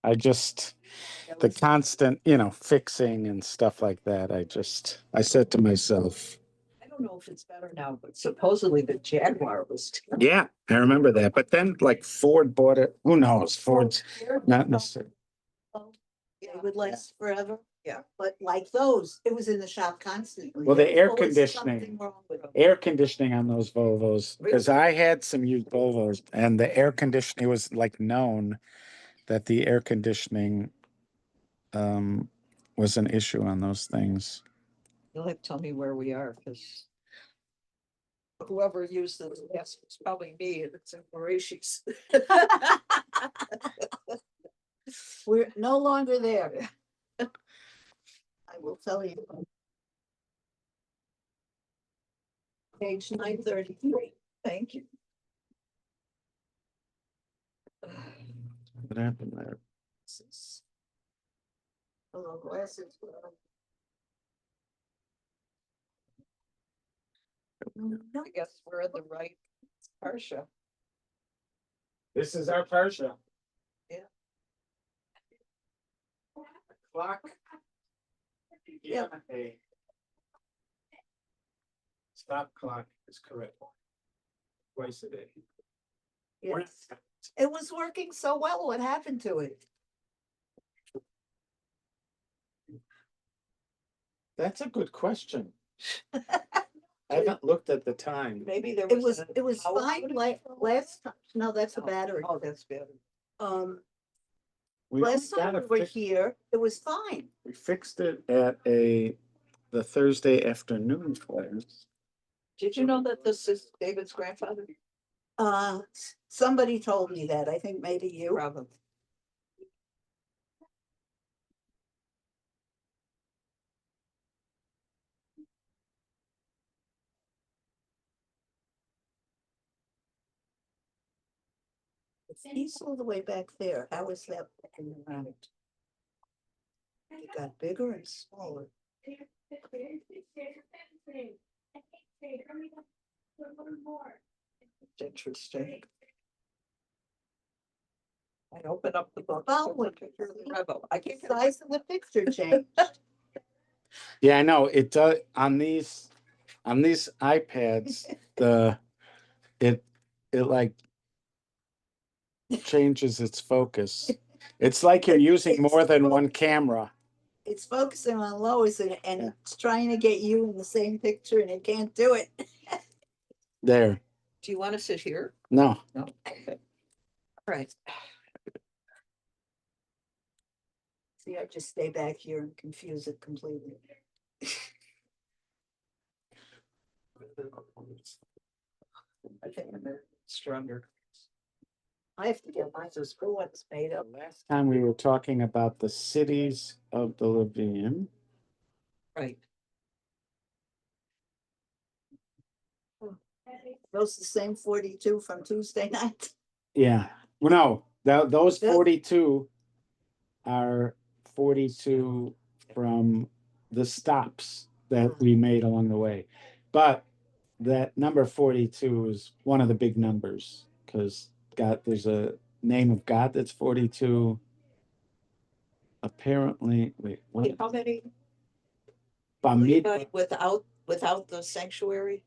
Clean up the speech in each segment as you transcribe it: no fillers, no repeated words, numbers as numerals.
I just, the constant, fixing and stuff like that. I said to myself, I don't know if it's better now, but supposedly the Jaguar was terrible. yeah, I remember that. But then like Ford bought it. Who knows? Ford's not necessarily. They would last forever. Yeah. But like those, it was in the shop constantly. Well, the There was air always conditioning. something wrong with them. Air conditioning on those Volvos, because Really? I had some used Volvos and the air conditioning was like known that the air conditioning was an issue on those things. You'll have to tell me where we are, because whoever used it, yes, it's probably me, and it's in Mauritius. We're no longer there. I will tell you. Page 933. Thank you. What happened there? Hello, glasses. I guess we're in the right parsha. This is our Parsha. Yeah. Clock. Yeah. A stop clock is correct. Twice a day. Yes. It was working so well. What happened to it? That's a good question. I haven't looked at the time. Maybe there was. It was fine last time. No, that's a battery. Oh, that's battery. Last time we were here, it was fine. We fixed it at the Thursday afternoon class. Did you know that this is David's grandfather? Somebody told me that. I think maybe you. Probably. He's all the way back there. How is that looking around? It got bigger and smaller. Interesting. I open up the book. I can't get the size of the picture changed. Yeah, I know it does on these iPads. It like changes its focus. It's like you're using more than one camera. It's focusing on Lois and it's trying to get you in the same picture and it can't do it. There. Do you want to sit here? No. No. Okay. All right. See, I just stay back here and confuse it completely. I think I'm stronger. I have to get mine so screw what's made up. Last time we were talking about the cities of the Levium. Right. Those the same 42 from Tuesday night? Yeah. Well, no, those 42 are 42 from the stops that we made along the way. But that number 42 is one of the big numbers because there's a name of God that's 42. Apparently, wait, what? How many? Bamidbar. Without the sanctuary?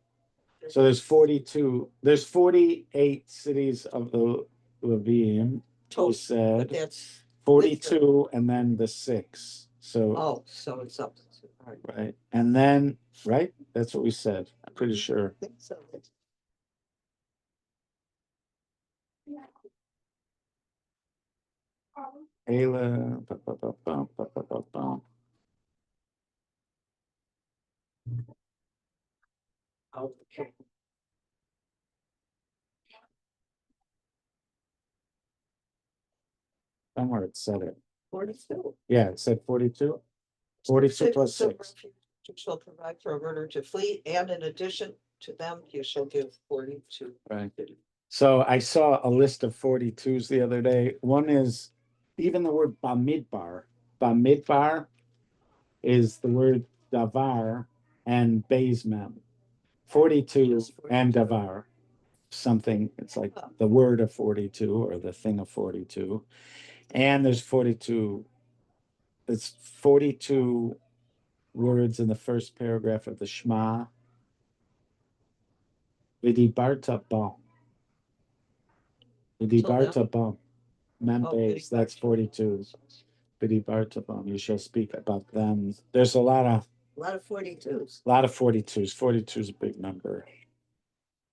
So there's 42, there's 48 cities of the Levium. You said that's 42 and then the 6. So so it's up. right. And then right, that's what we said. I'm pretty sure. I think so. Ayla. Okay. Somewhere it said it. 42. Yeah, it said 42. 42 plus 6. You shall provide for a murder to flee, and in addition to them, you shall give 42. Right. So I saw a list of 42s the other day. One is even the word Bamidbar. Bamidbar is the word davar and bezmem. 42 and davar. something, it's like the word of 42 or the thing of 42. And there's 42, it's 42 words in the first paragraph of the Shema. Vidibarta bam. Vidibarta bam. Membes, that's 42. Vidibarta bam, you shall speak about them. There's a lot of 42s. 42s. 42 is a big number.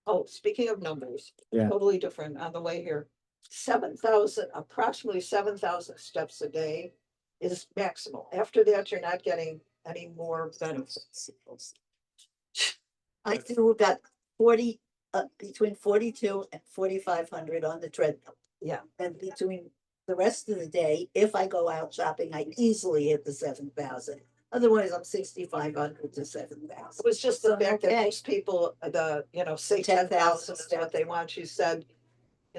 Oh, speaking of numbers, Yeah. totally different on the way here. 7,000, approximately 7,000 steps a day is maximal. After that, you're not getting any more benefits. I do about 40, between 42 and 4,500 on the treadmill. Yeah. And between the rest of the day, if I go out shopping, I easily hit the 7,000. Otherwise, I'm 6,500 to 7,000. It was just the fact that Okay. most people, say 10,000 is what they want. She said,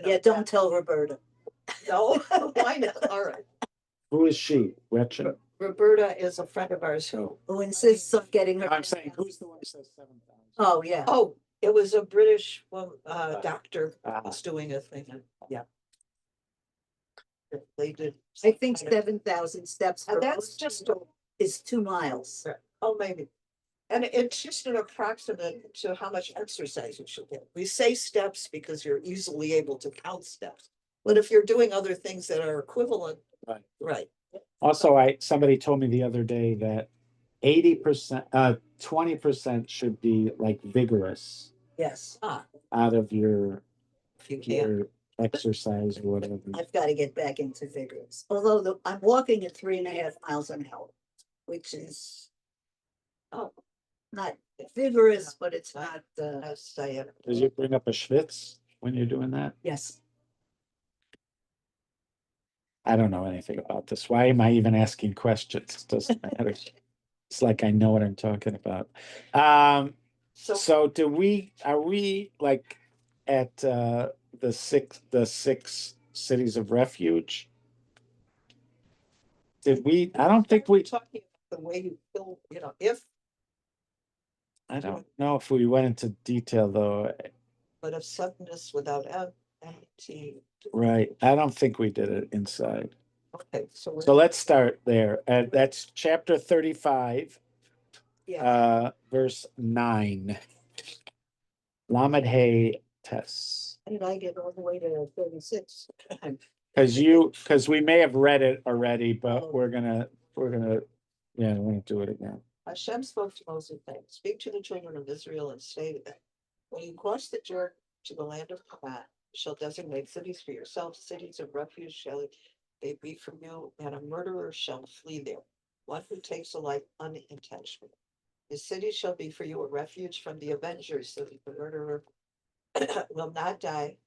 Yeah, don't tell Roberta. No, why not? All right. Who is she? Gretchen? Roberta is a friend of ours who insists on getting her. I'm saying, who's the one who says 7,000? Oh, yeah. Oh, it was a British doctor Ah. was doing a thing. Yeah. They did. I think 7,000 steps. And for that's most just people is 2 miles. Oh, maybe. And it's just an approximate to how much exercise you should get. We say steps because you're easily able to count steps. But if you're doing other things that are equivalent, Right. right. Also, somebody told me the other day that 80%, 20% should be like vigorous Yes. out of your If you can. exercise or whatever. I've got to get back into vigorous. Although I'm walking at 3.5 miles an hour, which is not vigorous, but it's not. Does you bring up a schwitz when you're doing that? Yes. I don't know anything about this. Why am I even asking questions? It doesn't matter. It's like I know what I'm talking about. So are we like at the six cities of refuge? Did we? I don't think we. Talking about the way you feel, if. I don't know if we went into detail though. But of suddenness without empty. Right. I don't think we did it inside. Okay, so let's start there. That's chapter 35, verse 9. Lamed Hay Tess. How did I get all the way to 36? Because we may have read it already, but we're gonna do it again. Hashem spoke to Moses, saying, "Speak to the children of Israel and say to them, when you cross the Jordan to the land of Canaan, you shall designate cities for yourselves, cities of refuge shall they be from you, and a murderer shall flee there, one who takes a life unintentionally. The city shall be for you a refuge from the avengers, so that the murderer will not die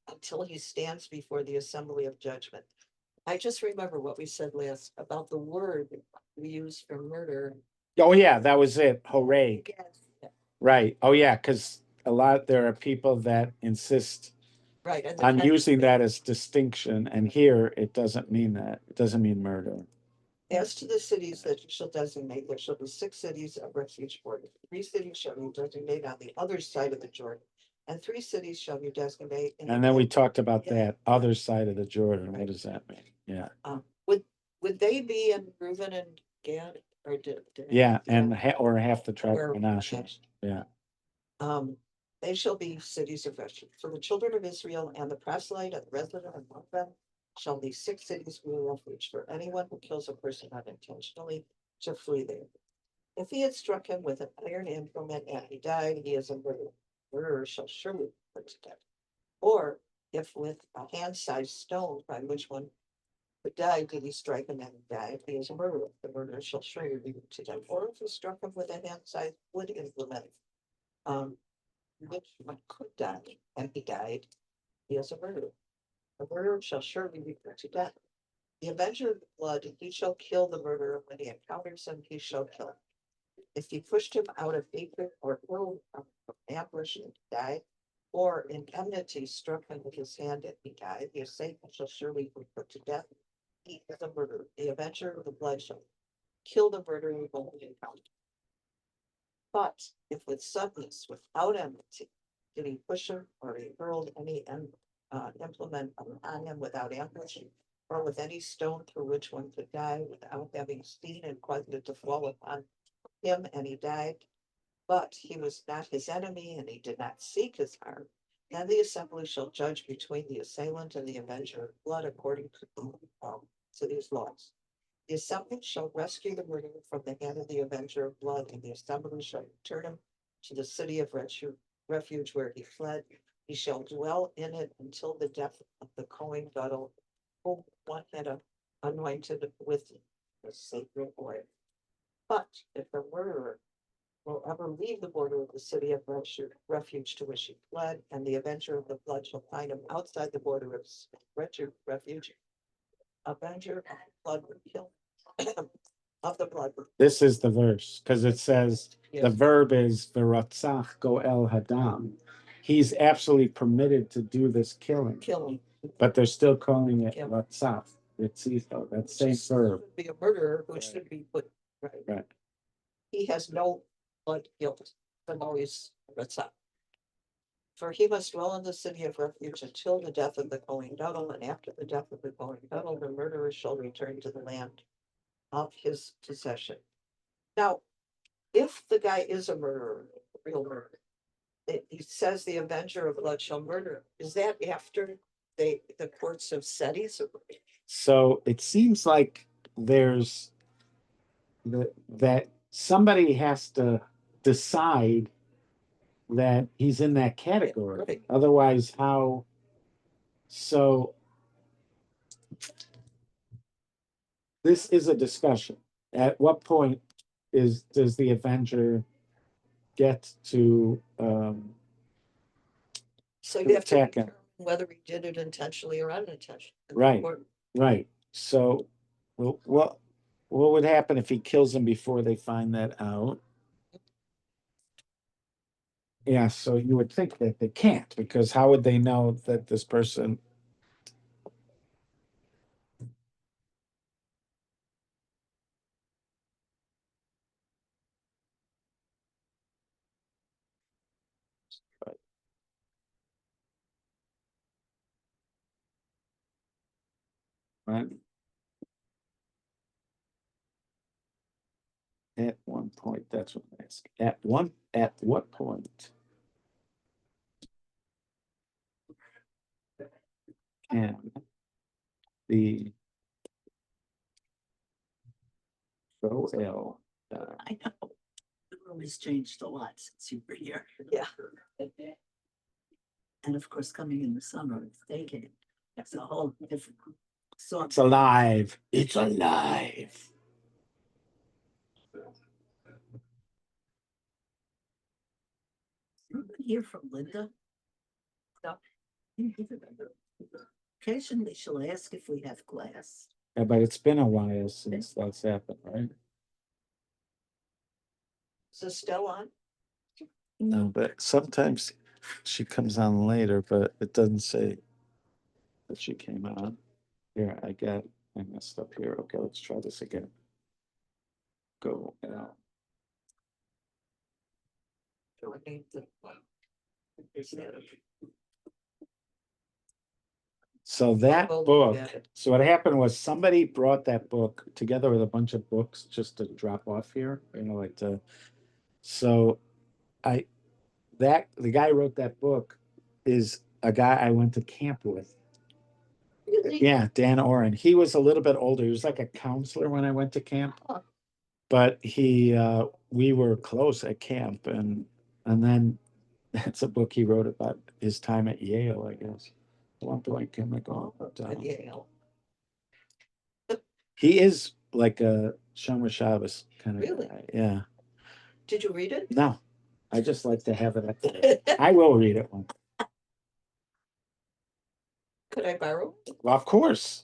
until he stands before the assembly of judgment." I just remember what we said last about the word we use for murder. Oh yeah, that was it. Horeg. Right. Oh yeah, because there are people that insist on using that as distinction, and here it doesn't mean that. It doesn't mean murder. As to the cities that you shall designate, there shall be 6 cities of refuge for you. 3 cities shall you designate on the other side of the Jordan, and 3 cities shall you designate. And then we talked about that other side of the Jordan. What does that mean? Yeah. Would they be in Reuben and Gad, or or half the tribe of Menashe. Yeah. They shall be cities of refuge for the children of Israel, and the proselyte and the resident among them shall be 6 cities be a refuge for anyone who kills a person unintentionally to flee there. If he had struck him with an iron implement and he died, he is a murderer. Murderer shall surely be put to death. Or if with a hand-sized stone by which one who died did he strike him and he died, he is a murderer. The murderer shall surely be put to death. Or if he struck him with a hand-sized wood implement, which one could die and he died, he is a murderer. The murderer shall surely be put to death. The avenger of the blood, he shall kill the murderer. When he encounters him, he shall kill him. If he pushed him out of hatred or hurled from ambush and he died, or in enmity struck him with his hand and he died, the assailant shall surely be put to death. He is a murderer. The avenger of the blood shall kill the murderer when he encounters. But if with suddenness, without enmity, Did he push him, or he hurled any implement on him without ambush, or with any stone through which one could die without having seen and caused it to fall upon him, and he died? But he was not his enemy, and he did not seek his harm. Then the assembly shall judge between the assailant and the avenger of blood according to these laws. The assembly shall rescue the murderer from the hand of the avenger of blood, and the assembly shall return him to the city of refuge where he fled. He shall dwell in it until the death of the Kohen Gadol, whom one had anointed with the sacred oil. But if the murderer will ever leave the border of the city of refuge to which he fled, and the avenger of the blood shall find him outside the border of refuge, avenger of the blood will kill of the blood. This is the verse, because it says the Yes. verb is v'ratzach goel hadam. He's absolutely permitted to do this killing, Killing. but they're still calling it Yeah. ratzach. Ritzitho, that same verb. Be a murderer who should be put, right. Right. He has no blood guilt, but always Ratzah. For he must dwell in the city of refuge until the death of the Kohen Gadol, and after the death of the Kohen Gadol, the murderer shall return to the land of his possession. Now, if the guy is a murderer, a real murderer, he says the avenger of blood shall murder. Is that after the courts have said he's a murderer? So it seems like there's that somebody has to decide that he's in that category. Right. Otherwise, how? So this is a discussion. At what point does the Avenger get to So you have to attack him? determine whether he did it intentionally or unintentionally. Right. Right. So what would happen if he kills him before they find that out? Yeah, so you would think that they can't, because how would they know that this person? Right. At one point, that's what I'm asking. At what point can the Goel I know. The room has changed a lot since you were here. Yeah. And of course, coming in the summer, it's daycare. It's a whole different. So It's alive. It's alive. hear from Linda. No. Occasionally she'll ask if we have glass. Yeah, but it's been a while since that's happened, right? Is this still on? No, but sometimes she comes on later, but it doesn't say that she came on. Here, I messed up here. Okay, let's try this again. Go out. Do I need the? Is that a- So that We'll look book, at it. so what happened was somebody brought that book together with a bunch of books just to drop off here, like so the guy who wrote that book is a guy I went to camp with. Really? Yeah, Dan Oren. He was a little bit older. He was like a counselor when I went to camp. Huh. But we were close at camp, and then that's a book he wrote about his time at Yale, I guess. At one point, can I go? At Yale. He is like a Shomer Shabbos kind of Really? guy. Yeah. Did you read it? No, I just like to have it. I will read it one. Could I borrow? Well, of course.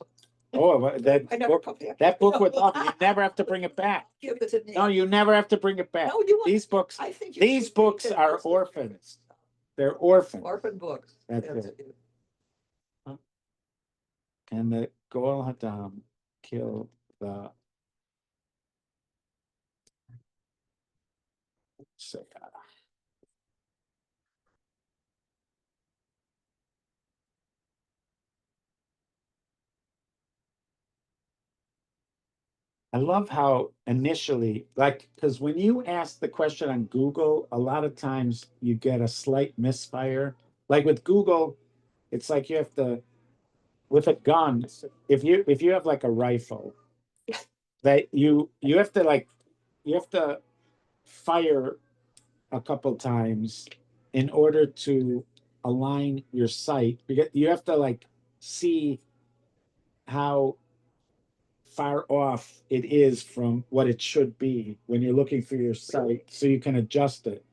Oh, I that never book, come back. that book with love, you never have to bring it back. Give it to me. No, you never have to bring it back. No, you want- These books, I think you these should books read it. are orphans. They're orphans. Orphan books. That's it. And the Goel Hadam killed the I love how initially, like, because when you ask the question on Google, a lot of times you get a slight misfire. Like with Google, it's like you have to, with a gun, if you have like a rifle, that you have to like you have to fire a couple times in order to align your sight. Because you have to like see how far off it is from what it should be when you're looking through your sight, so you can adjust it.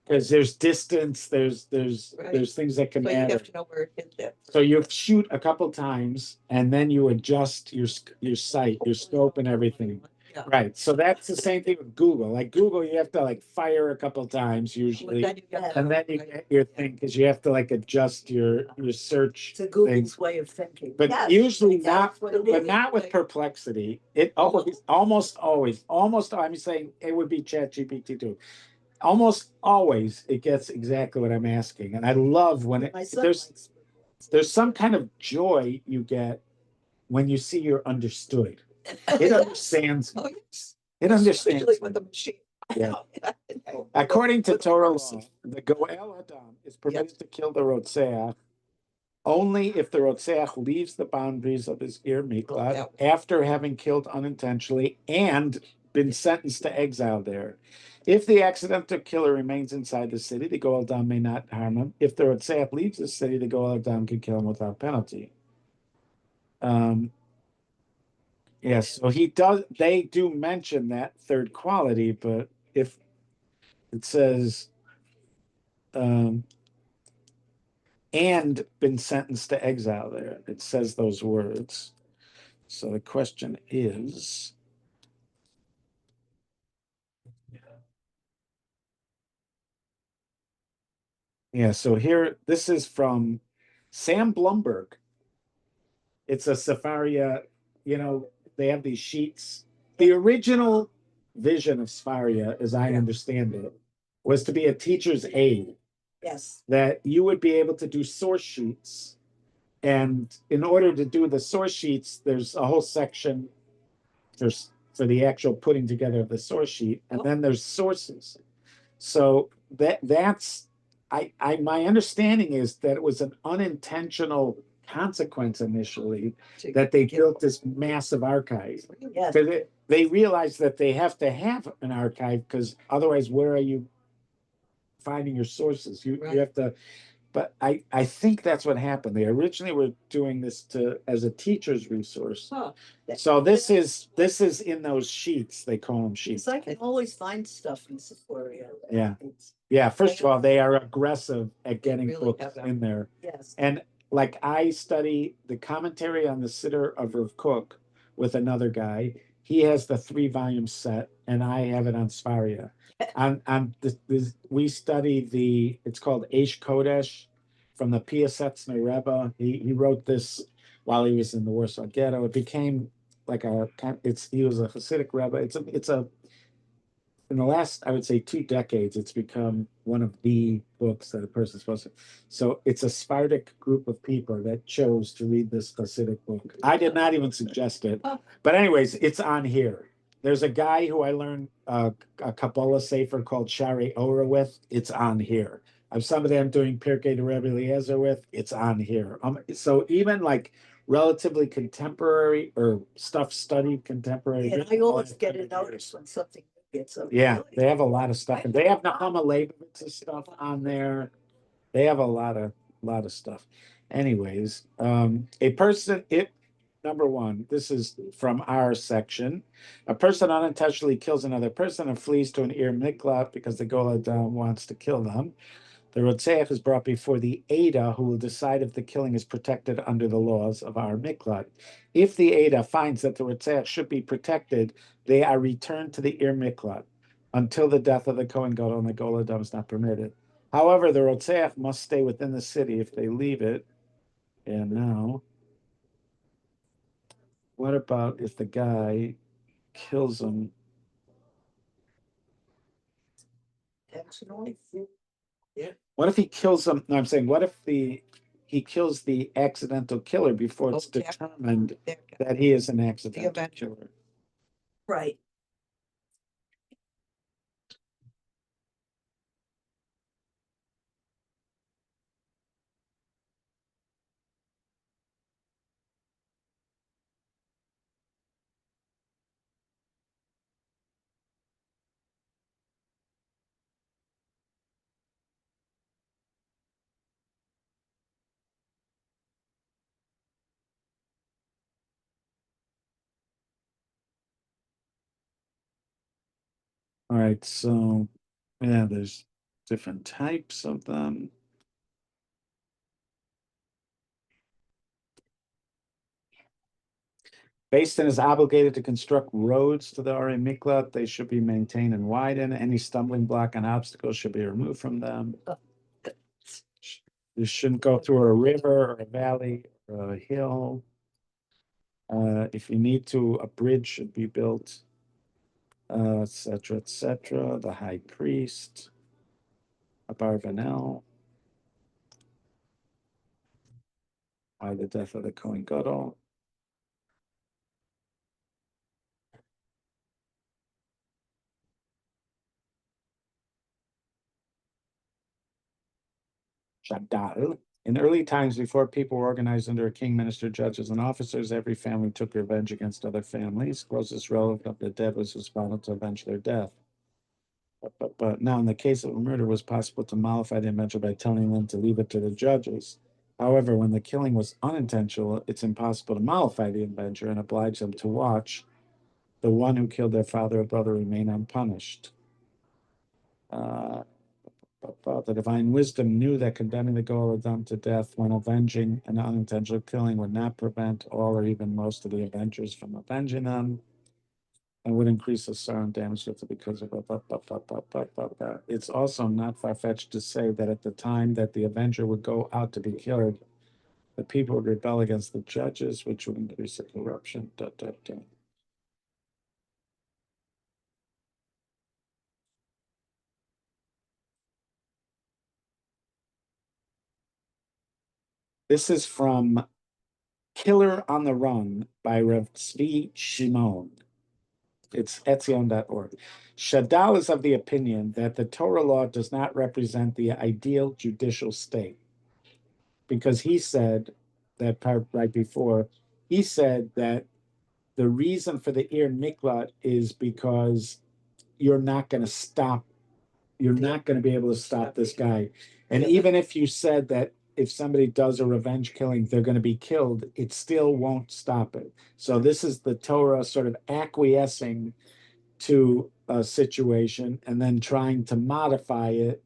Because there's distance, Right. there's things that can So you matter. have to know where it hit that. So you shoot a couple times and then you adjust your sight, your scope and everything. Yeah. Right. So that's the same thing with Google. Like Google, you have to like fire a couple times But usually. then you get And then you right. get your thing because you have to like adjust your search It's a thing. Google's way of thinking. But Yes, usually that's not, what it but is. not with Perplexity. It always, almost, I'm saying it would be ChatGPT too. Almost always it gets exactly what I'm asking. And I love when My it, son there's likes some kind of joy you get when you see you're understood. It understands me. Oh, yes. It Especially understands with me. the machine. Yeah. According to Torah law, the Goel Adam is permitted to kill the Rotseach only if the Rotseach leaves the boundaries of his Ir Miklat after having killed unintentionally and been sentenced to exile there. If the accidental killer remains inside the city, the Goel Adam may not harm him. If the Rotseach leaves the city, the Goel Adam can kill him without penalty. Yes, so they do mention that third quality, but if it says and been sentenced to exile there, it says those words. So the question is, yeah, so here, this is from Sam Blumberg. It's a Safaria, they have these sheets. The original vision of Safaria, as I understand it, was to be a teacher's aid. Yes. That you would be able to do source sheets. And in order to do the source sheets, there's a whole section for the actual putting together of the source sheet, and then there's sources. So that's my understanding is that it was an unintentional consequence initially that they built this massive archive. Yes. Because they realized that they have to have an archive because otherwise, where are you finding your sources? You have to. But I think that's what happened. They originally were doing this as a teacher's resource. Huh. So this is in those sheets. They call them sheets. Because I can always find stuff in Sephora. Yeah. Yeah, first of all, they are aggressive at getting really books have that. in there. Yes. And like I study the commentary on the Siddur of Rav Kook with another guy. He has the 3-volume set, and I have it on Sfaria. We study it's called Eish Kodesh from the Piasetzner Rebbe. He wrote this while he was in the Warsaw Ghetto. It became like he was a Hasidic Rebbe. It's a in the last, I would say, 2 decades, it's become one of the books that a person's supposed to. So it's a Sephardic group of people that chose to read this Hasidic book. I did not even suggest it, but anyways, it's on here. There's a guy who I learned a Kabbalah Sefer called Shari Ora with. It's on here. I'm somebody I'm doing Pirkei to Rebbe Eliezer with. It's on here. So even like relatively contemporary or stuff studied contemporary. And I always get a notice when something gets up. Yeah, they have a lot of stuff. And they have Nahama Leibovitz stuff on there. They have a lot of stuff. Anyways, number one, this is from our section. A person unintentionally kills another person and flees to an Ir Miklat because the Golad wants to kill them. The Rotzeach is brought before the Ada, who will decide if the killing is protected under the laws of our Miklat. If the Ada finds that the Rotzeach should be protected, they are returned to the Ir Miklat until the death of the Kohen Gadol and the Goladam is not permitted. However, the Rotzeach must stay within the city if they leave it. And now, what about if the guy kills him? Intentionally. What if he kills him? No, I'm saying, what if he kills the accidental killer before it's determined that he is an accidental killer? Right. All right, so, yeah, there's different types of them. Basin is obligated to construct roads to the Ari Miklat. They should be maintained and widened. Any stumbling block and obstacles should be removed from them. You shouldn't go through a river or a valley or a hill. If you need to, a bridge should be built, et cetera, et cetera. The high priest, Abarbanel, by the death of the Kohen Gadol. Shadal. In early times, before people were organized under a king, minister, judges, and officers, every family took revenge against other families. Closest relative of the dead was responsible to avenge their death. But now, in the case of a murder, it was possible to mollify the avenger by telling them to leave it to the judges. However, when the killing was unintentional, it's impossible to mollify the avenger and oblige them to watch the one who killed their father or brother remain unpunished. The divine wisdom knew that condemning the goal of them to death when avenging an unintentional killing would not prevent all or even most of the avengers from avenging them, and would increase the sorrow and damage to it because of that. It's also not far-fetched to say that at the time that the avenger would go out to be killed, the people would rebel against the judges, which would increase the corruption. This is from Killer on the Run by Rav Tzvi Shimon. It's etzion.org. Shadal is of the opinion that the Torah law does not represent the ideal judicial state, because he said, that part right before, he said that the reason for the Ir Miklat is because you're not going to stop, you're not going to be able to stop this guy. And even if you said that if somebody does a revenge killing, they're going to be killed, it still won't stop it. So this is the Torah sort of acquiescing to a situation and then trying to modify it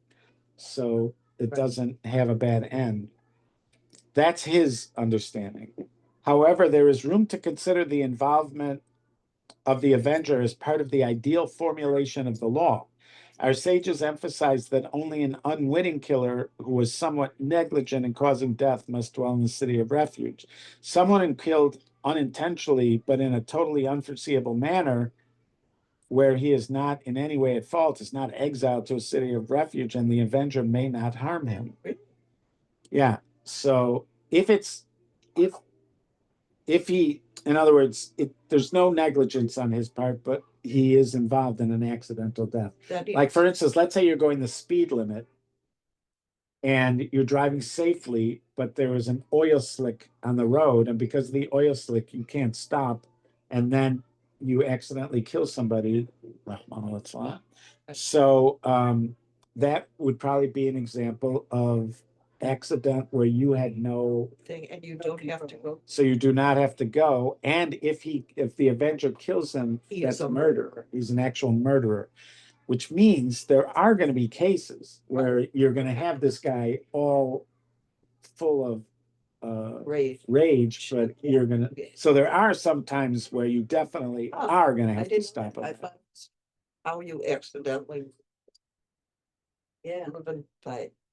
so it doesn't have a bad end. That's his understanding. However, there is room to consider the involvement of the avenger as part of the ideal formulation of the law. Our sages emphasized that only an unwitting killer who was somewhat negligent in causing death must dwell in the city of refuge. Someone who killed unintentionally but in a totally unforeseeable manner, where he is not in any way at fault, is not exiled to a city of refuge, and the avenger may not harm him. Yeah. So if he, in other words, there's no negligence on his part, but he is involved in an accidental death. Like, for instance, let's say you're going the speed limit and you're driving safely, but there is an oil slick on the road, and because of the oil slick, you can't stop, and then you accidentally kill somebody. So that would probably be an example of accident where you had no thing, and you don't have to go. So you do not have to go. And if the avenger kills him, that's a murderer. He's an actual murderer, which means there are going to be cases where you're going to have this guy all full of rage, but you're going to. So there are some times where you definitely are going to have to stop him. How you accidentally. Yeah.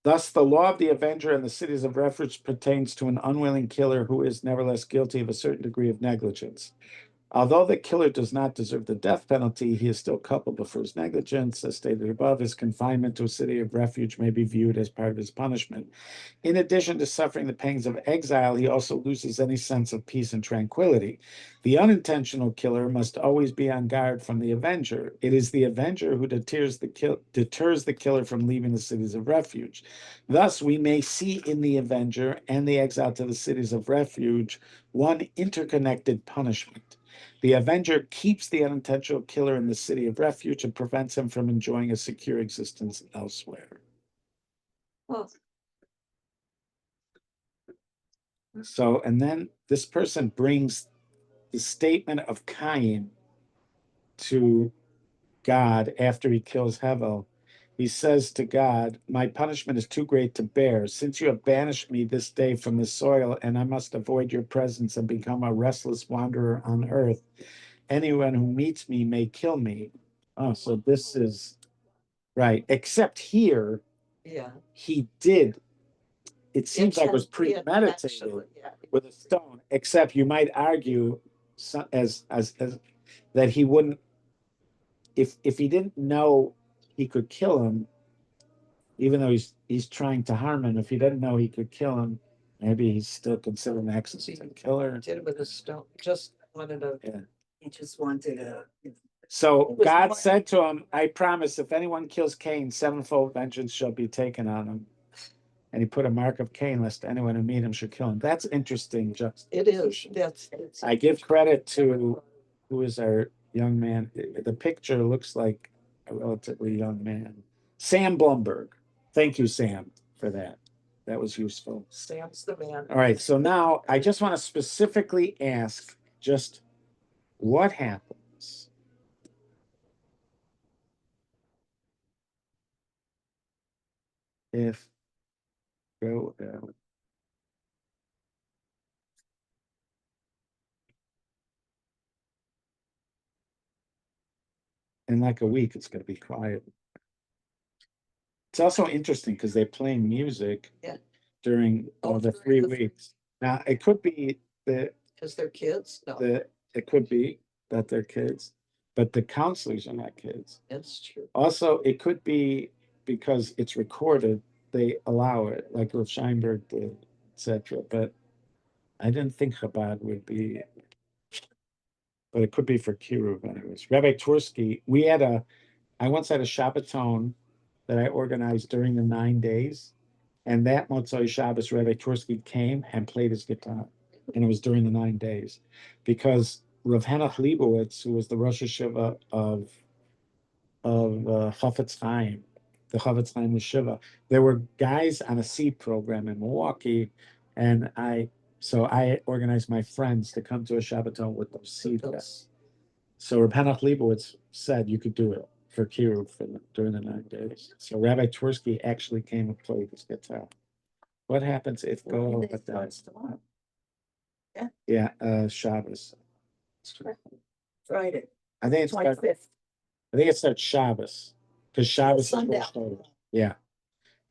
Thus, the law of the avenger and the cities of refuge pertains to an unwilling killer who is nevertheless guilty of a certain degree of negligence. Although the killer does not deserve the death penalty, he is still culpable for his negligence. As stated above, his confinement to a city of refuge may be viewed as part of his punishment. In addition to suffering the pangs of exile, he also loses any sense of peace and tranquility. The unintentional killer must always be on guard from the avenger. It is the avenger who deters the killer from leaving the cities of refuge. Thus, we may see in the avenger and the exile to the cities of refuge one interconnected punishment. The avenger keeps the unintentional killer in the city of refuge and prevents him from enjoying a secure existence elsewhere. Well, So, and then this person brings the statement of Cain to God after he kills Hevel. He says to God, "My punishment is too great to bear. Since you have banished me this day from the soil, and I must avoid your presence and become a restless wanderer on earth, anyone who meets me may kill me." Oh, so this is right. Except here, yeah. he did. It seems like it was premeditated Intentionally, yeah. with a stone. Except you might argue, as that he wouldn't, if he didn't know he could kill him, even though he's trying to harm him. If he didn't know he could kill him, maybe he's still considered an excellent killer. Did it with a stone, just wanted to. Yeah. He just wanted a. So It was God more- said to him, "I promise, if anyone kills Cain, sevenfold vengeance shall be taken on him." And he put a mark of Cain, lest anyone who meet him should kill him. That's interesting. It is, it's. I give credit to who is our young man. The picture looks like a relatively young man. Sam Blumberg. Thank you, Sam, for that. That was useful. Sam's the man. All right. So now I just want to specifically ask just what happens if go in like a week, it's going to be quiet. It's also interesting because they're playing music Yeah. during all the 3 weeks. Now, it could be that Because they're kids, no, it could be that they're kids, but the counselors are not kids. it's true. Also, it could be because it's recorded, they allow it, like with Scheinberg did, etc. But I didn't think Chabad would be, but it could be for Kiruv anyways. Rabbi Twersky, I once had a Shabbaton that I organized during the 9 days. And that Motzai Shabbos, Rabbi Twersky came and played his guitar. And it was during the 9 days. Because Rav Henoch Leibowitz, who was the Rosh Hashiva of Chafetz Chaim, the Chafetz Chaim Yeshiva, there were guys on a seed program in Milwaukee. And I organized my friends to come to a Shabbaton with those seed guys. So Rav Henoch Leibowitz said you could do it for Kiruv during the 9 days. So Rabbi Twersky actually came and played his guitar. What happens if go does tomorrow? Yeah, Shabbos. Friday, I think it's 25th. I think it starts Shabbos because Shabbos is Sundown. Rosh Hashanah. Yeah.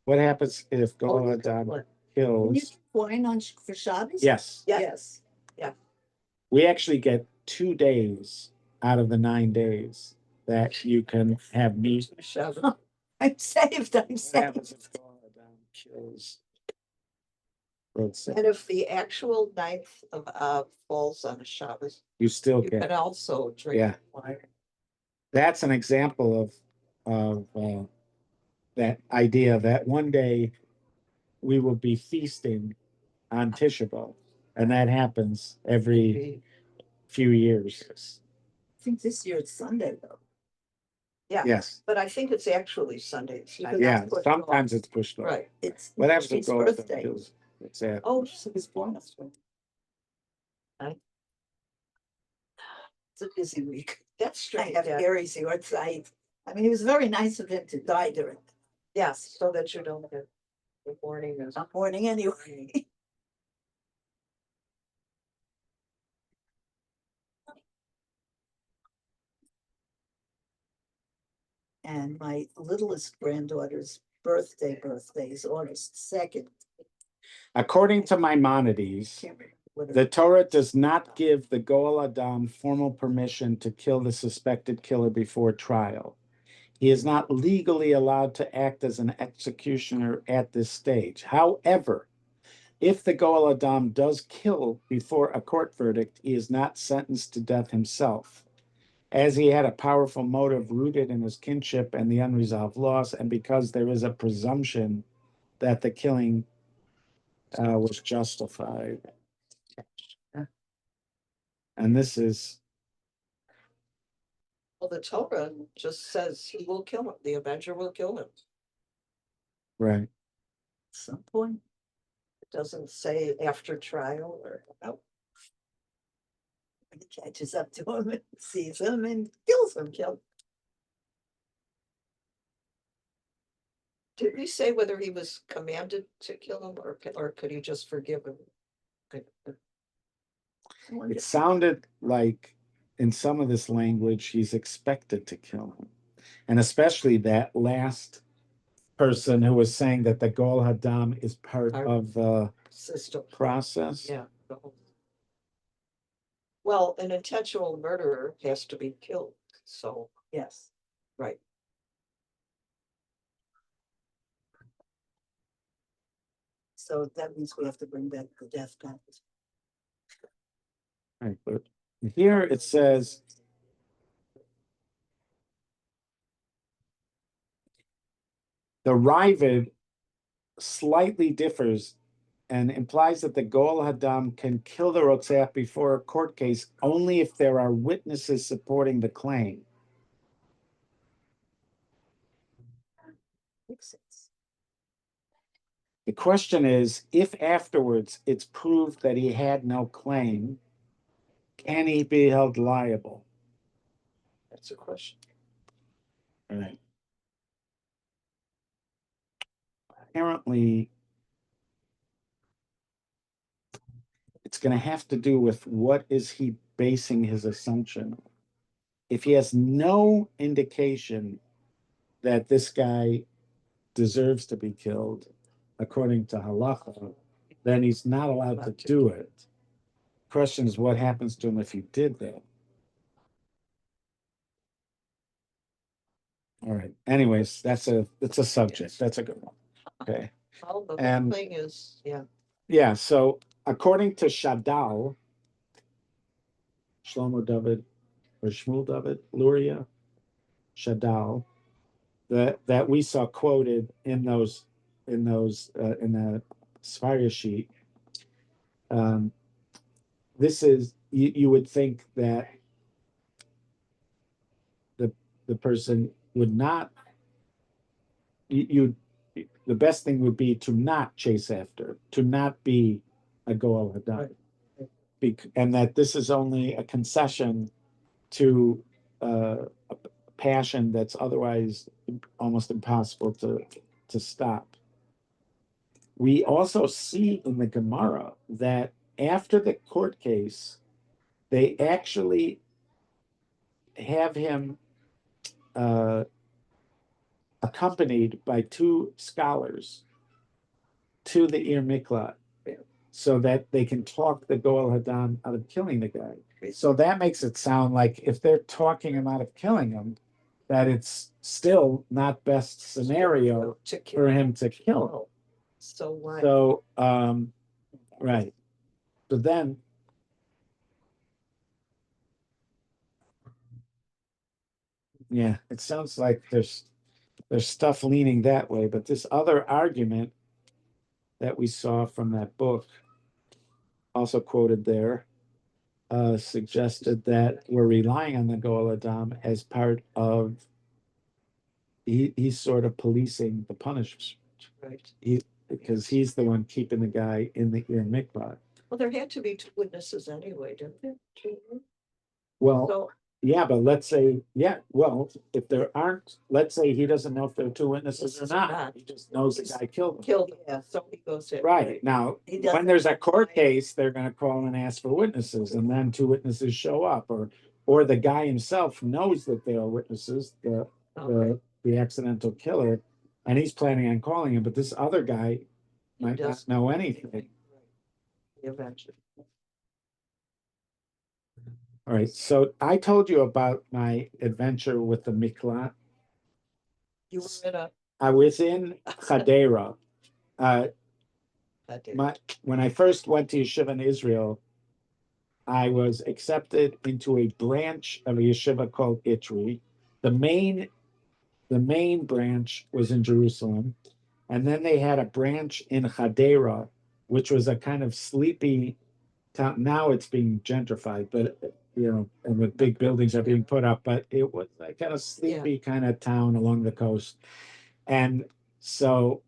What happens if go down You kills? wine on for Shabbos? Yes, Yes. we actually get 2 days out of the 9 days that you can have meat. Shabbos. I'm saved. I'm What happens saved. if go down kills? Road six? And if the actual 9th of falls on a Shabbos, You still you get. can also drink Yeah. wine. That's an example of that idea that one day we will be feasting on Tisha B'Av, and that happens every few years. I think this year it's Sunday though. Yeah, Yes, but I think it's actually Sunday. It's not yeah. pushed Sometimes off. it's pushed off. Right. It's What happens if his go birthday. What's that? Oh, So his born this week. It's a busy week. that's I strange. have Yeah. Gary's outside. I mean, it was very nice of him to die during Yes, so that you don't get the warning is. the morning anyway. And my littlest granddaughter's birthday is August 2nd. According to Maimonides, The Torah does not give the Goel Adam formal permission to kill the suspected killer before trial. He is not legally allowed to act as an executioner at this stage. However, if the Goel Adam does kill before a court verdict, he is not sentenced to death himself, as he had a powerful motive rooted in his kinship and the unresolved loss, and because there is a presumption that the killing was justified. And this is Well, the Torah just says he will kill him, the avenger will kill him. right. Some point. It doesn't say after trial or, no. When he catches up to him and sees him and kills him. Did we say whether he was commanded to kill him or could he just forgive him? It sounded like in some of this language, he's expected to kill him. And especially that last person who was saying that the Goel Hadam is part of the System, process. yeah. Well, an intentional murderer has to be killed, so, Yes. right. So that means we have to bring back the death penalty. Right, but here it says the Ravid slightly differs and implies that the Goel Hadam can kill the Rotzeach before a court case only if there are witnesses supporting the claim. Makes sense. The question is, if afterwards it's proved that he had no claim, can he be held liable? That's a question. Right. Apparently, it's going to have to do with what is he basing his assumption on. If he has no indication that this guy deserves to be killed, according to halacha, then he's not allowed to do it. Question is, what happens to him if he did that? All right. Anyways, that's a subject. That's a good one. Okay. Well, the whole And thing is, yeah, yeah, so according to Shadal, Shlomo David or Shmuel David, Luria, Shadal, that we saw quoted in the Svaria sheet. This is you would think that the person would not you the best thing would be to not chase after, to not be a Goel Hadam. And that this is only a concession to a passion that's otherwise almost impossible to stop. We also see in the Gemara that after the court case, they actually have him accompanied by two scholars to the Ir Miklat so that they can talk the Goel Hadam out of killing the guy. So that makes it sound like if they're talking him out of killing him, that it's still not best scenario for him to kill him. so why? So, right. But then, yeah, it sounds like there's stuff leaning that way, but this other argument that we saw from that book, also quoted there, suggested that we're relying on the Goel Adam as part of he's sort of policing the punishment. Right. Because he's the one keeping the guy in the Ir Mikvat. Well, there had to be two witnesses anyway, didn't there? Well, So, yeah, but let's say, if there aren't, let's say he doesn't know if there are two witnesses or not. He just knows the guy killed him. yeah, so he goes in. Right, now, when there's a court case, they're gonna call and ask for witnesses, and then two witnesses show up, or the guy himself knows that they are witnesses, the accidental killer, and he's planning on calling him, but this other guy might not know anything. The Avenger. All right, so I told you about my adventure with the Miklat. You were in a, I was in Hadera. Uh, that did. when I first went to yeshiva in Israel, I was accepted into a branch of a yeshiva called Itri. The main branch was in Jerusalem, and then they had a branch in Hadera, which was a kind of sleepy town. Now it's being gentrified, but and with big buildings are being put up, but it was like kind of sleepy kind of town along the coast. And so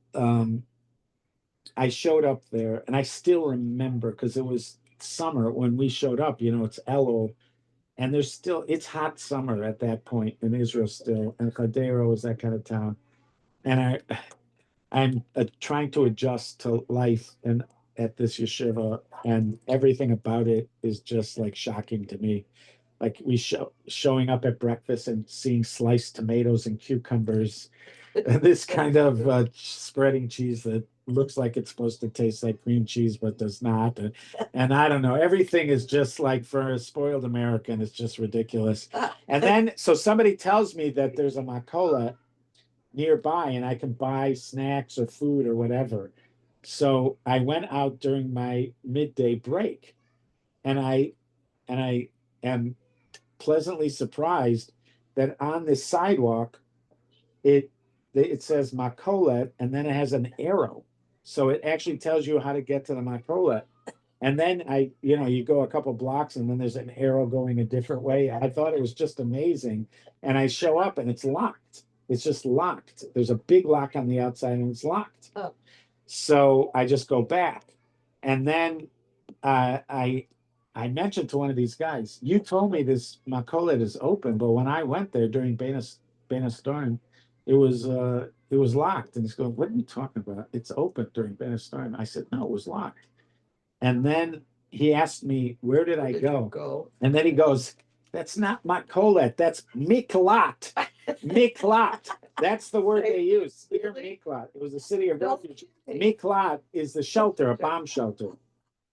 I showed up there, and I still remember because it was summer when we showed up. It's Elul, and it's hot summer at that point in Israel still, and Hadera was that kind of town. And I'm trying to adjust to life and at this yeshiva, and everything about it is just like shocking to me. Like showing up at breakfast and seeing sliced tomatoes and cucumbers, and this kind of spreading cheese that looks like it's supposed to taste like cream cheese but does not. And I don't know, everything is just like, for a spoiled American, it's just ridiculous. And then so somebody tells me that there's a makola nearby and I can buy snacks or food or whatever. So I went out during my midday break, and I am pleasantly surprised that on the sidewalk it says Makolet, and then it has an arrow. So it actually tells you how to get to the Makolet. And then you go a couple blocks and then there's an arrow going a different way. I thought it was just amazing. And I show up and it's locked. It's just locked. There's a big lock on the outside and it's locked. Oh. So I just go back. And then I mentioned to one of these guys, you told me this Makolet is open, but when I went there during Bena Storm, it was locked. And he's going, what are you talking about? It's open during Bena Storm. I said, no, it was locked. And then he asked me, where did I go? And then he goes, that's not Makolet, that's Miklat. Miklat. That's the word they use. Here, Miklat. It was a city of refuge. Miklat is the shelter, a bomb shelter.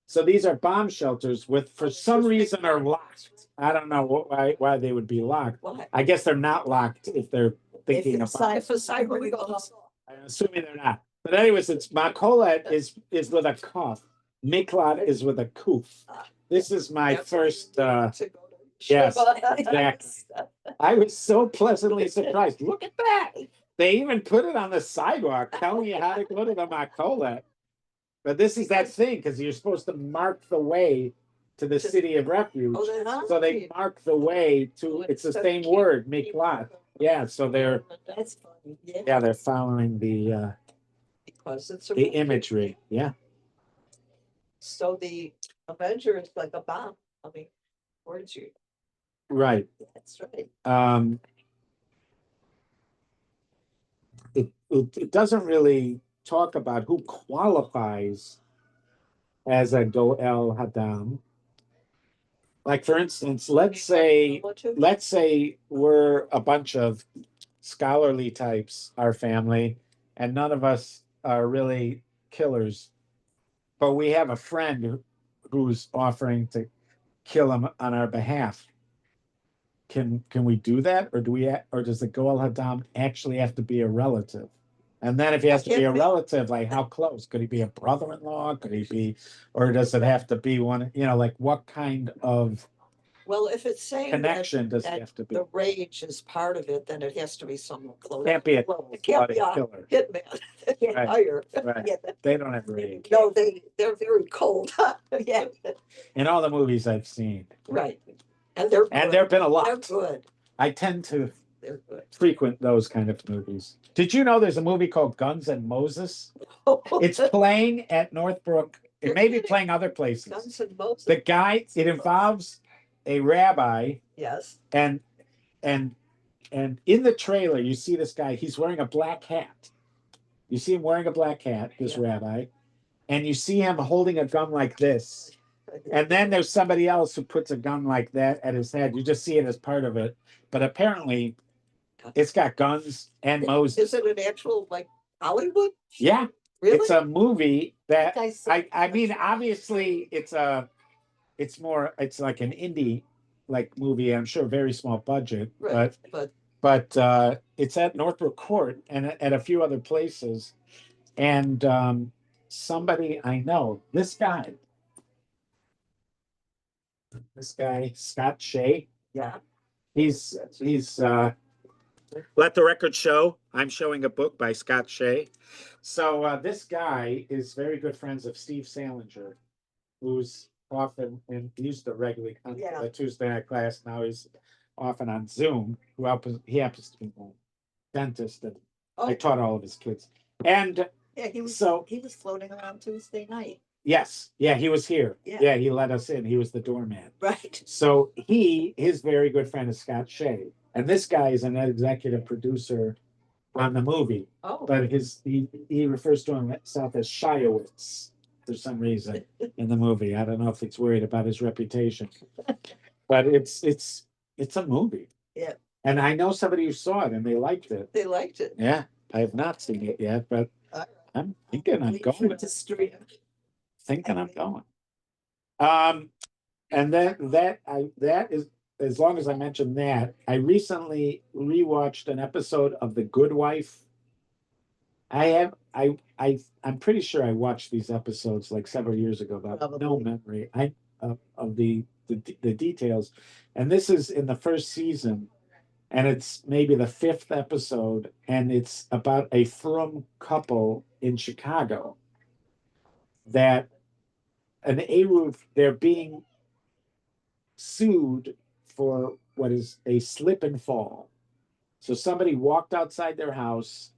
So these are bomb shelters for some reason, are locked. I don't know why they would be locked. I guess they're not locked if they're thinking about. If a siren goes. I'm assuming they're not. But anyways, it's Makolet is with a cough. Miklat is with a kuf. This is my first. Yes, exactly. I was so pleasantly surprised. Look at that. They even put it on the sidewalk telling you how to go to the Makolet. But this is that thing, because you're supposed to mark the way to the city of refuge. So they mark the way to, it's the same word, Miklat. Yeah, so That's funny. yeah, they're following Because it's the imagery. Yeah. So the Avenger is like a bomb. I mean, towards you. Right. That's right. It doesn't really talk about who qualifies as a Goel Hadam. Like, for instance, let's say we're a bunch of scholarly types, our family, and none of us are really killers, but we have a friend who's offering to kill him on our behalf. Can we do that, or does the Goel Hadam actually have to be a relative? And then if he has to be a relative, like how close? Could he be a brother-in-law? Could he be, or does it have to be one, like what kind of Well, if it's saying connection does it that have to be? the rage is part of it, then it has to be someone close. Can't be a It can't be a killer. hitman. They can't Right. hire. Right. Yeah, They don't have rage. no, they're very cold. Yeah, In all the movies I've seen. right. And they're And good. there have been a They're lot. good. I tend to They're good. frequent those kind of movies. Did you know there's a movie called Guns and Moses? It's playing at Northbrook. It may be playing other places. Guns and Moses. The guy, it involves a rabbi, Yes. and in the trailer you see this guy, he's wearing a black hat. You see him wearing a black hat, this rabbi, and you see him holding a gun like this. And then there's somebody else who puts a gun like that at his head. You just see it as part of it. But apparently it's got guns and Moses. Is it an actual like Hollywood? Yeah. Really? It's a movie that I I mean, obviously it's like an indie like movie, I'm sure, very small budget, Right, but but it's at Northbrook Court and at a few other places. And somebody I know, this guy, Scott Shea, yeah, he's let the record show. I'm showing a book by Scott Shea. So this guy is very good friends of Steve Salinger, who's often and he used to regularly come to Yeah. the Tuesday night class. Now he's often on Zoom. He happens to be a dentist, and I oh, taught all of his kids. And Yeah, he was so floating around Tuesday night. yes, yeah, he was here. Yeah. Yeah, he let us in. He was the doorman. Right. So his very good friend is Scott Shea, and this guy is an executive producer on the movie, oh, but he refers to himself as Shiowitz for some reason in the movie. I don't know if he's worried about his reputation, but it's a movie. Yeah. And I know somebody who saw it and they liked it. they liked it. Yeah, I have not seen it yet, but Uh, I'm thinking I'm Wait for going. it to stream. Thinking I'm going. And that is, as long as I mentioned that, I recently rewatched an episode of The Good Wife. I'm pretty sure I watched these episodes like several years ago, but no Probably. memory of the details. And this is in the first season, and it's maybe the fifth episode, and it's about a frum couple in Chicago that an Eruv, they're being sued for what is a slip and fall. So somebody walked outside their house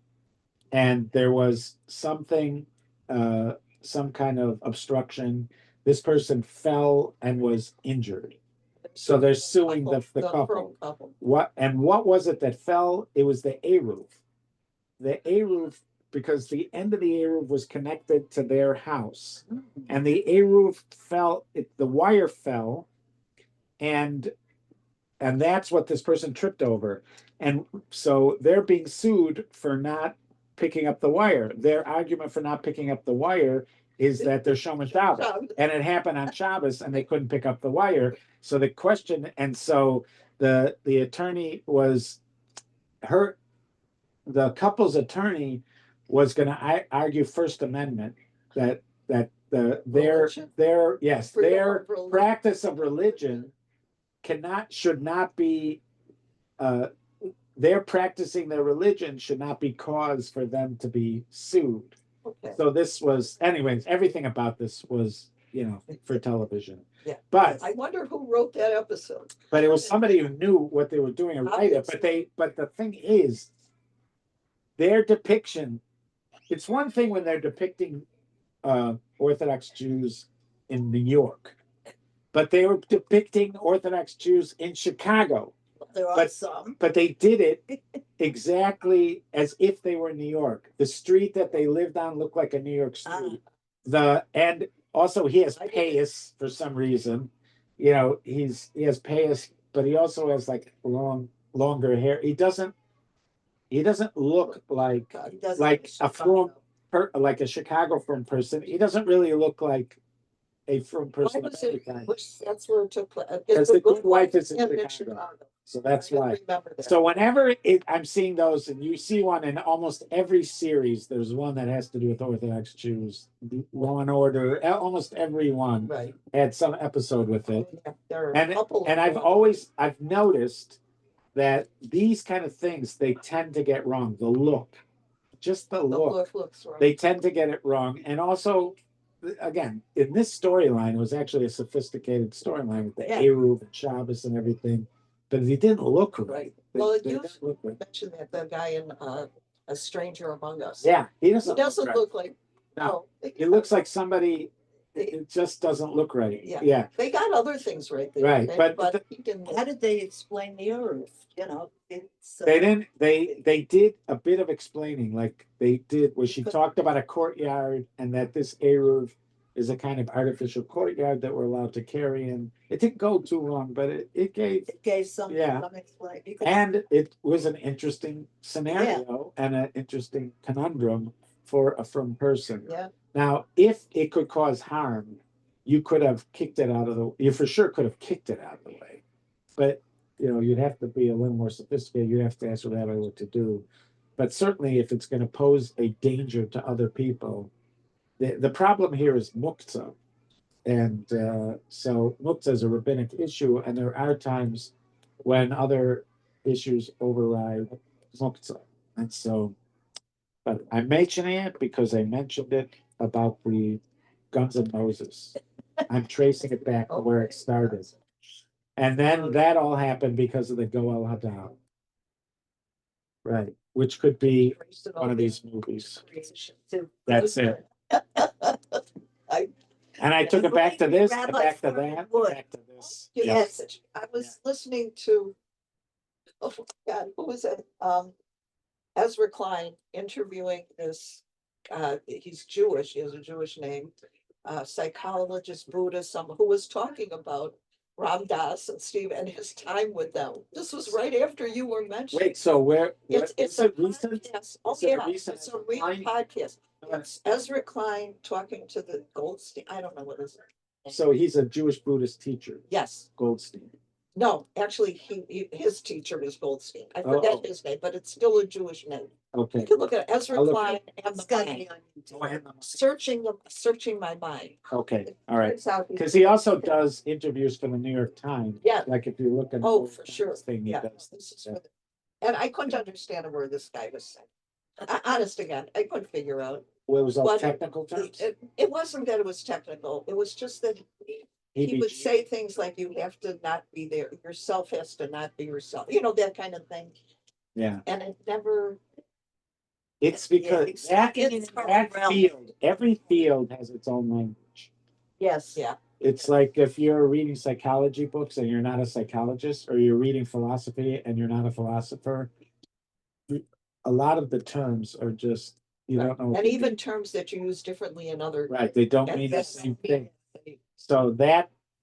and there was something, some kind of obstruction. This person fell and was injured. So they're suing the couple. couple. What was it that fell? It was the Eruv. The Eruv, because the end of the Eruv was connected to their house. And the Eruv fell, the wire fell, and that's what this person tripped over. And so they're being sued for not picking up the wire. Their argument for not picking up the wire is that they're Shomer Shabbos, and it happened on Shabbos, and they couldn't pick up the wire. So the question, and so the attorney was her, the couple's attorney was going to argue First Amendment that Religion? their Freedom of religion. practice of religion should not be their practicing their religion should not be cause for them to be sued. Okay. So this was, anyways, everything about this was, for television. Yeah. But I wonder who wrote that episode. it was somebody who knew what they were doing and write it. But the thing is, their depiction, it's one thing when they're depicting Orthodox Jews in New York, but they were depicting Orthodox Jews in Chicago. There are some. But they did it exactly as if they were in New York. The street that they lived on looked like a New York street. And also he has payas for some reason. He has payas, but he also has like longer hair. He doesn't look like like a Chicago from person. He doesn't really look like a from person. That's where it took place. Because the Good Wife is in in Chicago. So that's I why. remember that. So whenever I'm seeing those, and you see one in almost every series, there's one that has to do with Orthodox Jews. Law and Order, almost every one Right. had some episode with it. Yeah, there are a And couple I've noticed that these kind of things they tend to get wrong. The look, just the look. looks wrong. They tend to get it wrong, and also, again, in this storyline, it was actually a sophisticated storyline with the Eruv and Shabbos and everything, but he didn't look right. Well, They you didn't look right. mentioned that the guy in A Stranger Among Us. Yeah, he He doesn't doesn't look right. look like. No, he looks like somebody. It just doesn't look right. Yeah. They got other things right there. Right, but he didn't. How did they explain the earth? It's they didn't. They did a bit of explaining, like they did, where she talked about a courtyard and that this Eruv is a kind of artificial courtyard that we're allowed to carry in. It didn't go too long, but it gave some explanation. And it was an interesting scenario and an interesting conundrum for a frum person. Yeah. Now, if it could cause harm, you could have kicked it out of the. You for sure could have kicked it out of the way. but, you'd have to be a little more sophisticated. You'd have to ask the rabbi what to do. But certainly if it's gonna pose a danger to other people, the problem here is muktzah. And so muktzah is a rabbinic issue, and there are times when other issues override muktzah. And so, but I'm mentioning it because I mentioned it about the Guns N' Moses. I'm tracing it back to where it started. And then that all happened because of the Goel Hadar. Right, which could be one of these movies. That's it. And I took it back to this, and back to that, back to this. Yes, I was listening to, oh God, who was it? Ezra Klein interviewing this, he's Jewish, he has a Jewish name, psychologist, Buddhist, someone who was talking about Ram Dass and Steve and his time with them. This was right after you were mentioned. Wait, so It's is a it recent? podcast. Oh, Is it a yeah, recent it's a real Klein? podcast. It's Ezra Klein talking to the Goldstein, I don't know what his name. So he's a Jewish Buddhist teacher, Yes, Goldstein. no, actually, his teacher was Goldstein. I Oh. forget his name, but it's still a Jewish name. Okay. You can look at Ezra I'll look Klein and It's the gotta mind. be on YouTube. Go ahead. Searching my mind. Okay, all right. Turns out he's- Because he also does interviews for the New York Times. Yeah. Like if you look at. Oh, for sure. Thing he Yeah. does. This is for the- And I couldn't understand a word this guy was saying. Honest again, I couldn't figure out. Well, it was all But technical terms. It wasn't that it was technical. It was just that he would say things like you have to not be there. Yourself has to not be yourself. That kind of thing. Yeah, And it never, it's because it's that, talking in that realm. field, every field has its own language. Yes. yeah. It's like if you're reading psychology books and you're not a psychologist, or you're reading philosophy and you're not a philosopher, a lot of the terms are just, you don't know. what And they even mean. terms that you use differently in other. Right, they don't and mean the that's- same thing. So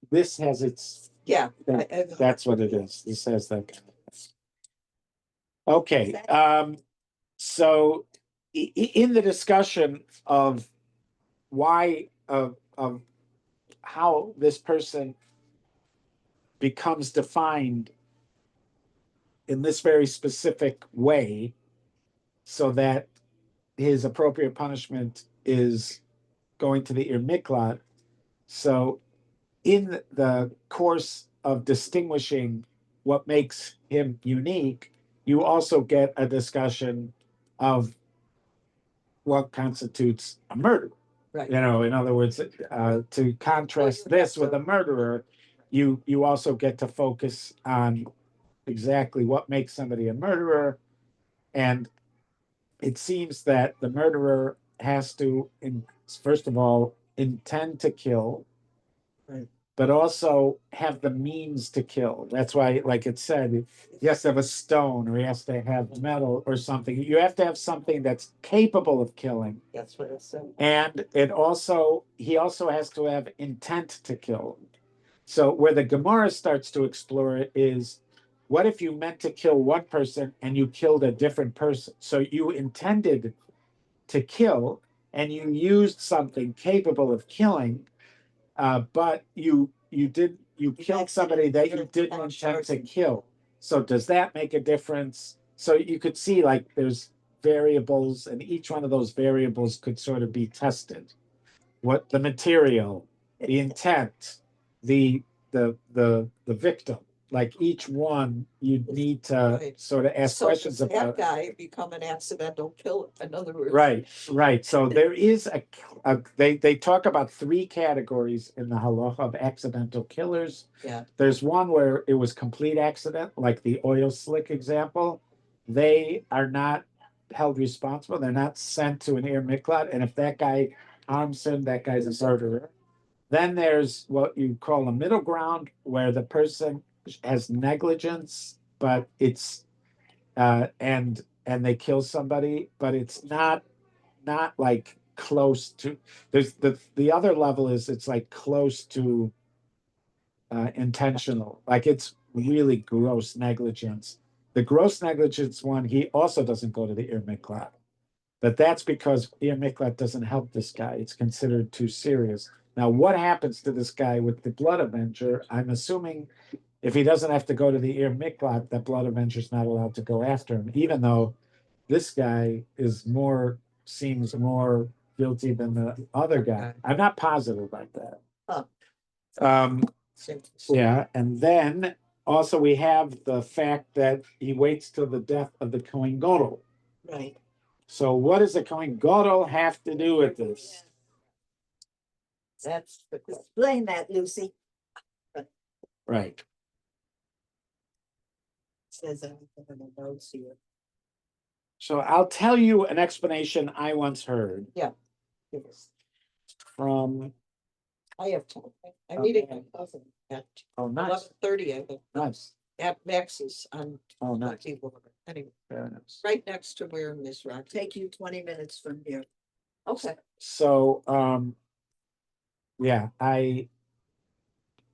this has its, Yeah. that's what it is. This has that. Okay, so in the discussion of why, of how this person becomes defined in this very specific way, so that his appropriate punishment is going to the Ir Miklat. So in the course of distinguishing what makes him unique, you also get a discussion of what constitutes a murder. Right. In other words, to contrast this with a murderer, you also get to focus on exactly what makes somebody a murderer. And it seems that the murderer has to, first of all, intend to kill, Right. but also have the means to kill. That's why, like it said, he has to have a stone, or he has to have metal or something. You have to have something that's capable of killing. That's what it said. And he also has to have intent to kill. So where the Gemara starts to explore it is, what if you meant to kill one person and you killed a different person? So you intended to kill and you used something capable of killing, but you killed somebody that you didn't intend to kill. So does that make a difference? So you could see like there's variables, and each one of those variables could sort of be tested. What the material, the intent, the victim, like each one you need to Right. sort of ask So questions does that about. guy become an accidental killer, in other words? Right. So there is they talk about three categories in the halacha of accidental killers. Yeah. There's one where it was complete accident, like the oil slick example. They are not held responsible. They're not sent to an Ir Miklat. And if that guy harms him, that guy's a murderer. Then there's what you call a middle ground, where the person has negligence, but it's and they kill somebody, but it's not like close to. There's the other level is it's like close to intentional, like it's really gross negligence. The gross negligence one, he also doesn't go to the Ir Miklat, but that's because Ir Miklat doesn't help this guy. It's considered too serious. Now, what happens to this guy with the blood avenger? I'm assuming if he doesn't have to go to the Ir Miklat, that blood avenger's not allowed to go after him, even though this guy seems more guilty than the other guy. I'm not positive about that. Huh. Um, yeah, and then also we have the fact that he waits till the death of the Kohen Gadol. Right. So what does the Kohen Gadol have to do with this? That's the question. Explain that, Lucy. Right. Says everything in the notes here. So I'll tell you an explanation I once heard Give us- from, I have time. I'm meeting my cousin at oh, nice, 11:30, I think, nice, at Max's on. oh, nice, Anyway, very nice. right next to where Miss Rock. Take you 20 minutes from here. Okay. So, yeah,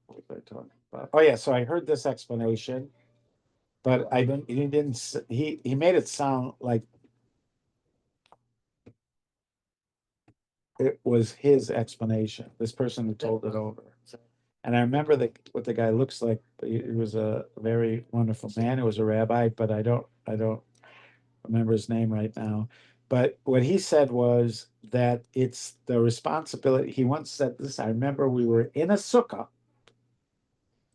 what was I talking about? Oh, yeah, so I heard this explanation, but he made it sound like it was his explanation, this person who told it over. And I remember what the guy looks like. He was a very wonderful man. He was a rabbi, but I don't remember his name right now. But what he said was that it's the responsibility. He once said this. I remember we were in a sukkah,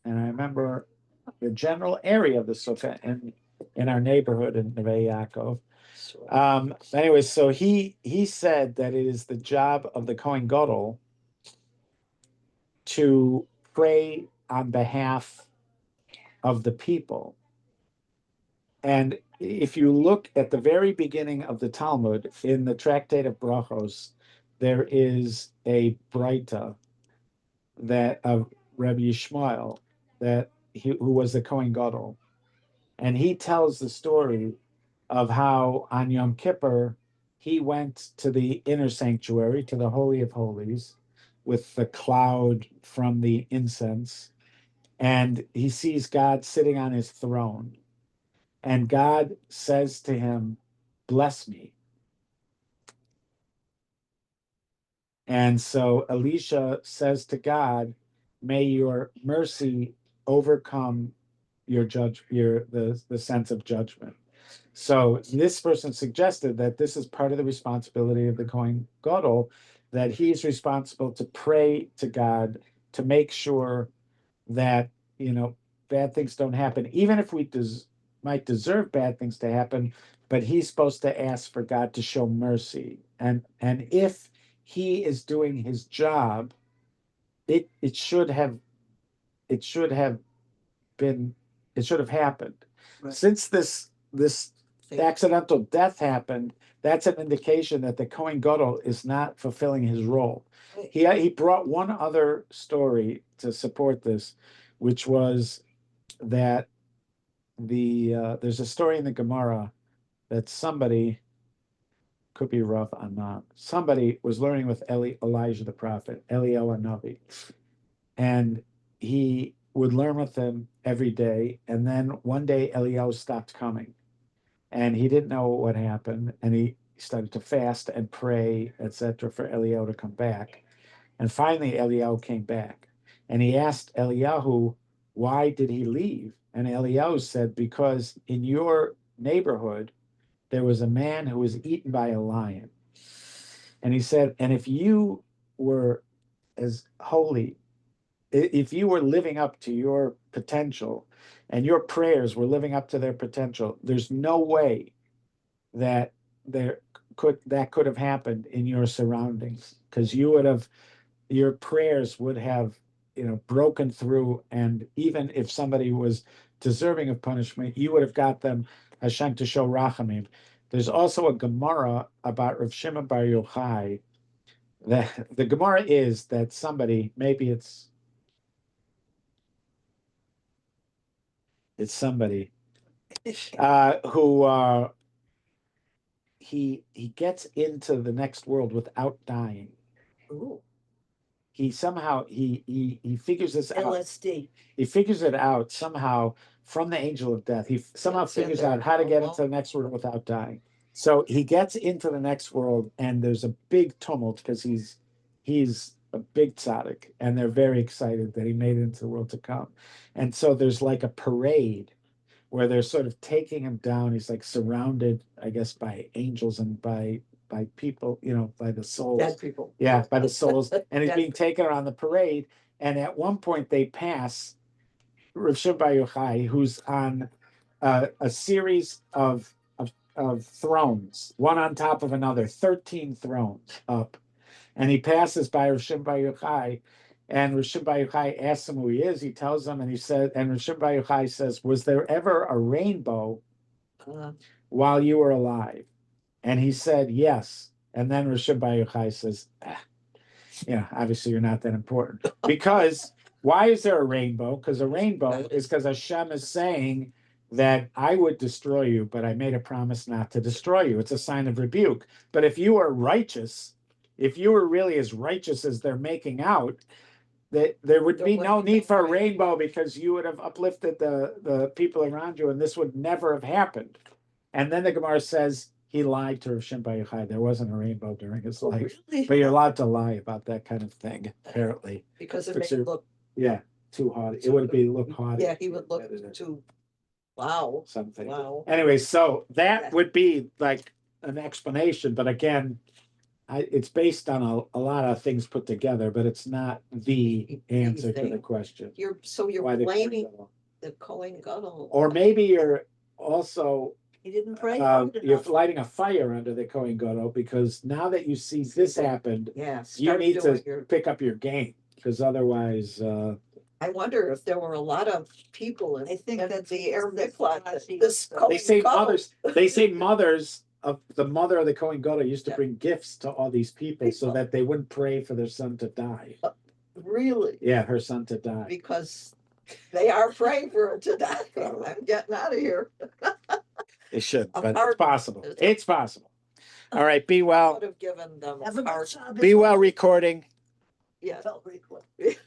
and I remember the general area of the sukkah in our neighborhood in Neve Yaakov. Anyway, so he said that it is the job of the Kohen Gadol to pray on behalf of the people. And if you look at the very beginning of the Talmud, in the Tractate of Brachos, there is a Breita that of Rabbi Yishmael, who was the Kohen Gadol. And he tells the story of how on Yom Kippur, he went to the inner sanctuary, to the Holy of Holies, with the cloud from the incense, and he sees God sitting on his throne. And God says to him, "Bless me." And so Elisha says to God, "May your mercy overcome the sense of judgment." So this person suggested that this is part of the responsibility of the Kohen Gadol, that he's responsible to pray to God to make sure that, bad things don't happen, even if we might deserve bad things to happen, but he's supposed to ask for God to show mercy. And if he is doing his job, it should have been it should have happened. Right. Since this accidental death happened, that's an indication that the Kohen Gadol is not fulfilling his role. He brought one other story to support this, which was that there's a story in the Gemara that somebody, could be Rav Anan, somebody was learning with Elijah the prophet, Eliyahu Hanavi, and he would learn with him every day. And then one day Eliyahu stopped coming, and he didn't know what happened, and he started to fast and pray, etc., for Eliyahu to come back. And finally, Eliyahu came back, and he asked Eliyahu, "Why did he leave?" And Eliyahu said, "Because in your neighborhood, there was a man who was eaten by a lion." And he said, "And if you were as holy, if you were living up to your potential, and your prayers were living up to their potential, there's no way that could have happened in your surroundings, because your prayers would have, broken through, and even if somebody was deserving of punishment, you would have got them, Hashem, to show rachamim." There's also a Gemara about Rav Shimon Bar Yochai. The Gemara is that somebody, maybe it's somebody who he gets into the next world without dying. Ooh. He somehow he figures this out. LSD. He figures it out somehow from the angel of death. He somehow figures out how to get into the next world without dying. So he gets into the next world, and there's a big tumult because he's a big tzaddik, and they're very excited that he made it into the world to come. And so there's like a parade where they're sort of taking him down. He's like surrounded, I guess, by angels and by people, by the souls. Dead people. Yeah, by the souls. And he's Dead being taken around the parade. And at one point they pass Rav Shimon Bar Yochai, who's on a series of thrones, one on top of another, 13 thrones up. And he passes by Rav Shimon Bar Yochai, and Rav Shimon Bar Yochai asks him who he is. He tells him, and Rav Shimon Bar Yochai says, "Was there ever a rainbow while you were alive?" And he said, "Yes." And then Rav Shimon Bar Yochai says, obviously you're not that important. Because why is there a rainbow? Because a rainbow is because Hashem is saying that I would destroy you, but I made a promise not to destroy you. It's a sign of rebuke. But if you are righteous, if you were really as righteous as they're making out, that there would be no need for a rainbow, because you would have uplifted the people around you, and this would never have happened. And then the Gemara says he lied to Rav Shimon Bar Yochai. There wasn't a rainbow during his life. Really? But you're allowed to lie about that kind of thing, apparently. Because it made him look, Too haughty. It would look haughty. yeah, he would look too, wow. Something. Wow. Anyway, so that would be like an explanation, but again, it's based on a lot of things put together, but it's not the answer to the question. You're Why the blaming Kohen Gadol. the Kohen Gadol. Or maybe you're also He didn't pray. you're lighting a fire under the Kohen Gadol, because now that you see this happened, Yeah. you start need doing to pick up your game, because otherwise, I wonder if there were a lot of people in I think in that's the Air that's Miklat. what I see. This They Kohen they say Gadol- mothers. They say mothers of the mother of the Kohen Gadol used to Yeah. bring gifts to all these people so that they wouldn't pray for their son to die. Really? Yeah, her son to die. Because they are praying for it to die. I'm getting out of here. It should, A but hard- it's possible. it's- It's possible. All right, be well. Would have given them Have a a good hard, Shabbos. Be well recording. yeah. Felt recorded.